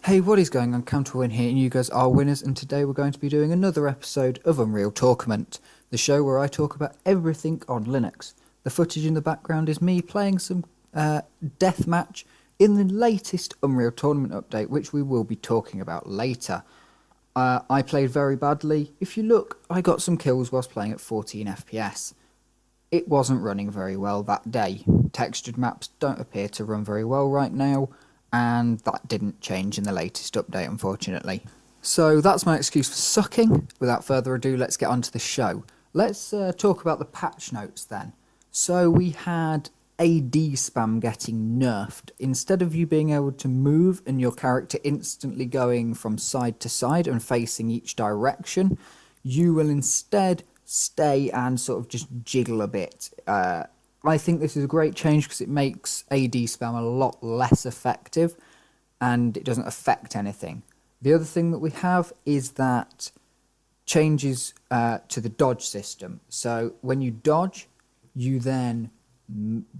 Hey, what is going on? Counterwin here, and you guys are winners, and today we're going to be doing another episode of Unreal Talkament, the show where I talk about everything on Linux. The footage in the background is me playing some deathmatch in the latest Unreal Tournament update, which we will be talking about later. I played very badly. If you look, I got some kills whilst playing at 14 FPS. It wasn't running very well that day. Textured maps don't appear to run very well right now, and that didn't change in the latest update, unfortunately. So that's my excuse for sucking. Without further ado, let's get on to the show. Let's talk about the patch notes then. So we had AD spam getting nerfed. Instead of you being able to move and your character instantly going from side to side and facing each direction, you will instead stay and sort of just jiggle a bit. I think this is a great change because it makes AD spam a lot less effective and it doesn't affect anything. The other thing that we have is that changes to the dodge system. So when you dodge, you then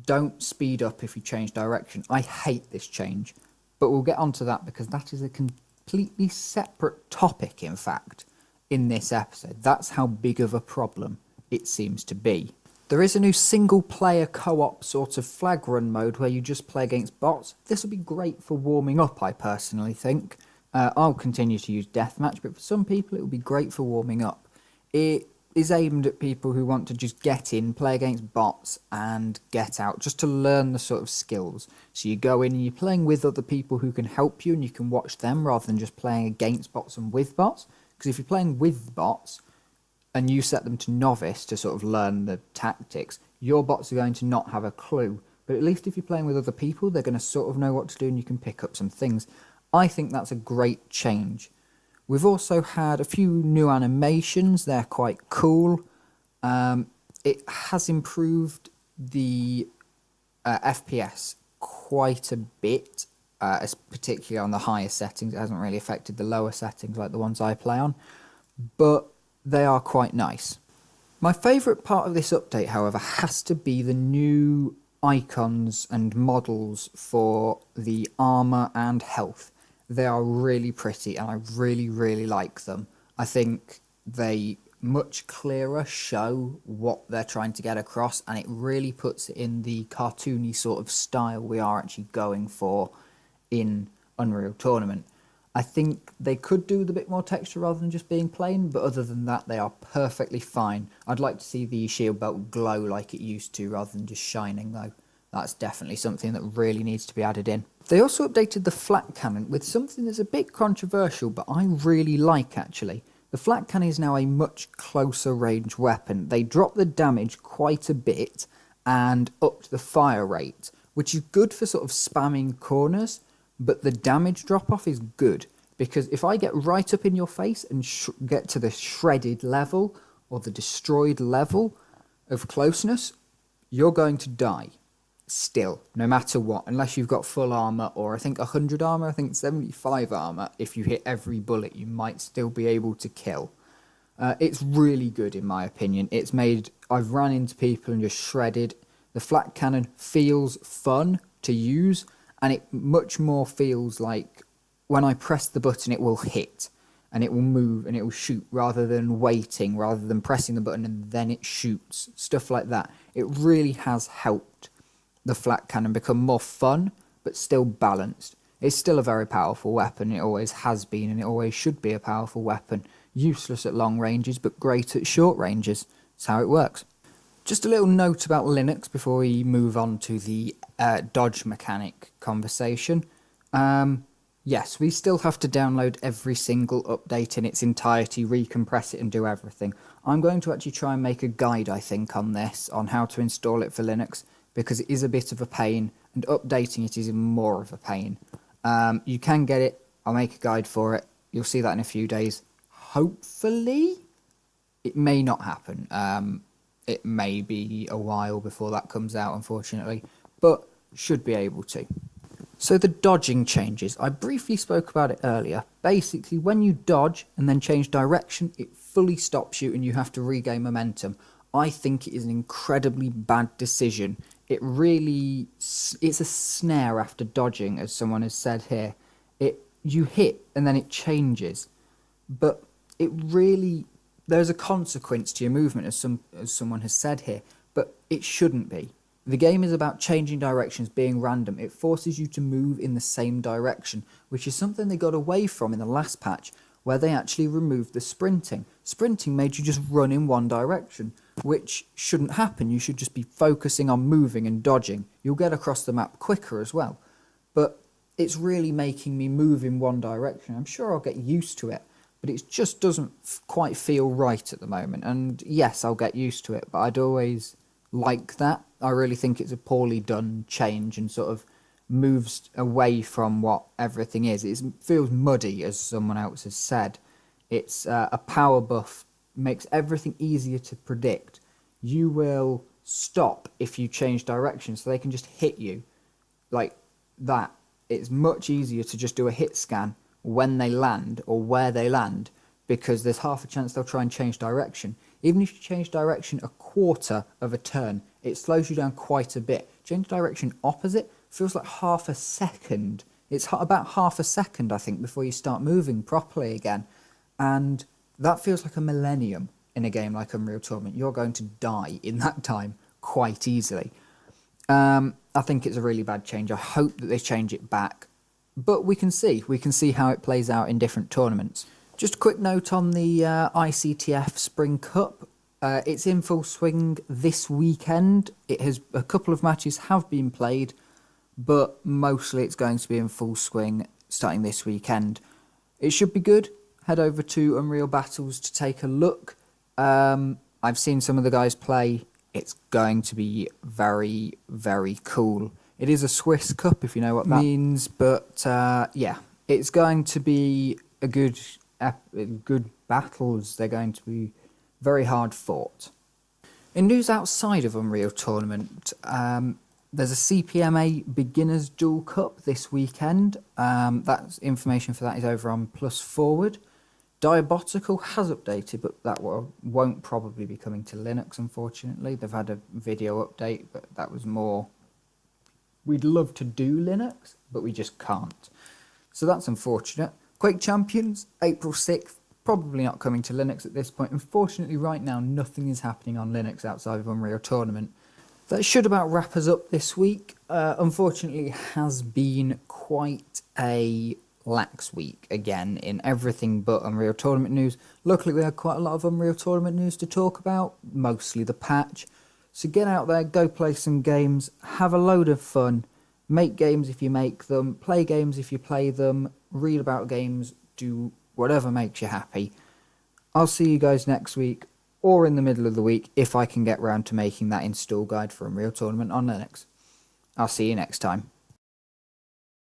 don't speed up if you change direction. I hate this change, but we'll get onto that because that is a completely separate topic, in fact, in this episode. That's how big of a problem it seems to be. There is a new single-player co-op sort of flag run mode where you just play against bots. This will be great for warming up, I personally think. I'll continue to use deathmatch, but for some people it will be great for warming up. It is aimed at people who want to just get in, play against bots, and get out, just to learn the sort of skills. So you go in and you're playing with other people who can help you, and you can watch them rather than just playing against bots and with bots. Because if you're playing with bots, and you set them to novice to sort of learn the tactics, your bots are going to not have a clue. But at least if you're playing with other people, they're going to sort of know what to do and you can pick up some things. I think that's a great change. We've also had a few new animations. They're quite cool. It has improved the FPS quite a bit, particularly on the higher settings. It hasn't really affected the lower settings like the ones I play on. But they are quite nice. My favourite part of this update, however, has to be the new icons and models for the armour and health. They are really pretty and I really, really like them. I think they much clearer show what they're trying to get across, and it really puts it in the cartoony sort of style we are actually going for in Unreal Tournament. I think they could do with a bit more texture rather than just being plain, but other than that, they are perfectly fine. I'd like to see the shield belt glow like it used to rather than just shining, though. That's definitely something that really needs to be added in. They also updated the flat cannon with something that's a bit controversial, but I really like, actually. The flat cannon is now a much closer range weapon. They dropped the damage quite a bit and upped the fire rate, which is good for sort of spamming corners. But the damage drop-off is good, because if I get right up in your face and get to the shredded level, or the destroyed level of closeness, you're going to die. Still, no matter what, unless you've got full armour, or I think 100 armour, I think 75 armour, if you hit every bullet, you might still be able to kill. It's really good, in my opinion. I've run into people and just shredded. The flat cannon feels fun to use, and it much more feels like when I press the button it will hit and it will move and it will shoot, rather than waiting, rather than pressing the button and then it shoots, stuff like that. It really has helped the flat cannon become more fun but still balanced. It's still a very powerful weapon, it always has been, and it always should be a powerful weapon. Useless at long ranges but great at short ranges. That's how it works. Just a little note about Linux before we move on to the dodge mechanic conversation. Yes, we still have to download every single update in its entirety, recompress it and do everything. I'm going to actually try and make a guide, I think, on this, on how to install it for Linux, because it is a bit of a pain, and updating it is even more of a pain. You can get it, I'll make a guide for it, you'll see that in a few days. Hopefully, it may not happen. It may be a while before that comes out, unfortunately, but should be able to. So the dodging changes, I briefly spoke about it earlier. Basically, when you dodge and then change direction, it fully stops you and you have to regain momentum. I think it is an incredibly bad decision. It's a snare after dodging, as someone has said here. you hit and then it changes, but it really, there's a consequence to your movement, as someone has said here, but it shouldn't be. The game is about changing directions, being random. It forces you to move in the same direction, which is something they got away from in the last patch, where they actually removed the sprinting. Sprinting made you just run in one direction, which shouldn't happen. You should just be focusing on moving and dodging. You'll get across the map quicker as well. But it's really making me move in one direction. I'm sure I'll get used to it, but it just doesn't quite feel right at the moment. And yes, I'll get used to it, but I'd always like that. I really think it's a poorly done change and sort of moves away from what everything is. It feels muddy, as someone else has said. It's a power buff, makes everything easier to predict. You will stop if you change direction, so they can just hit you like that. It's much easier to just do a hit scan when they land or where they land, because there's half a chance they'll try and change direction. Even if you change direction a quarter of a turn, it slows you down quite a bit. Change direction opposite feels like half a second. It's about half a second, I think, before you start moving properly again. And that feels like a millennium in a game like Unreal Tournament. You're going to die in that time quite easily. I think it's a really bad change. I hope that they change it back. But we can see. We can see how it plays out in different tournaments. Just a quick note on the ICTF Spring Cup. It's in full swing this weekend. A couple of matches have been played, but mostly it's going to be in full swing starting this weekend. It should be good. Head over to Unreal Battles to take a look. I've seen some of the guys play. It's going to be very, very cool. It is a Swiss Cup, if you know what that means, but yeah, it's going to be a good battles. They're going to be very hard fought. In news outside of Unreal Tournament, there's a CPMA Beginners Duel Cup this weekend. That's information for that is over on Plus Forward. Diabotical has updated, but that won't probably be coming to Linux, unfortunately. They've had a video update, but that was more... We'd love to do Linux, but we just can't. So that's unfortunate. Quake Champions, April 6th, probably not coming to Linux at this point. Unfortunately, right now, nothing is happening on Linux outside of Unreal Tournament. That should about wrap us up this week. Unfortunately, it has been quite a lax week again in everything but Unreal Tournament news. Luckily, we had quite a lot of Unreal Tournament news to talk about, mostly the patch. So get out there, go play some games, have a load of fun, make games if you make them, play games if you play them, read about games, do whatever makes you happy. I'll see you guys next week, or in the middle of the week, if I can get round to making that install guide for Unreal Tournament on Linux. I'll see you next time.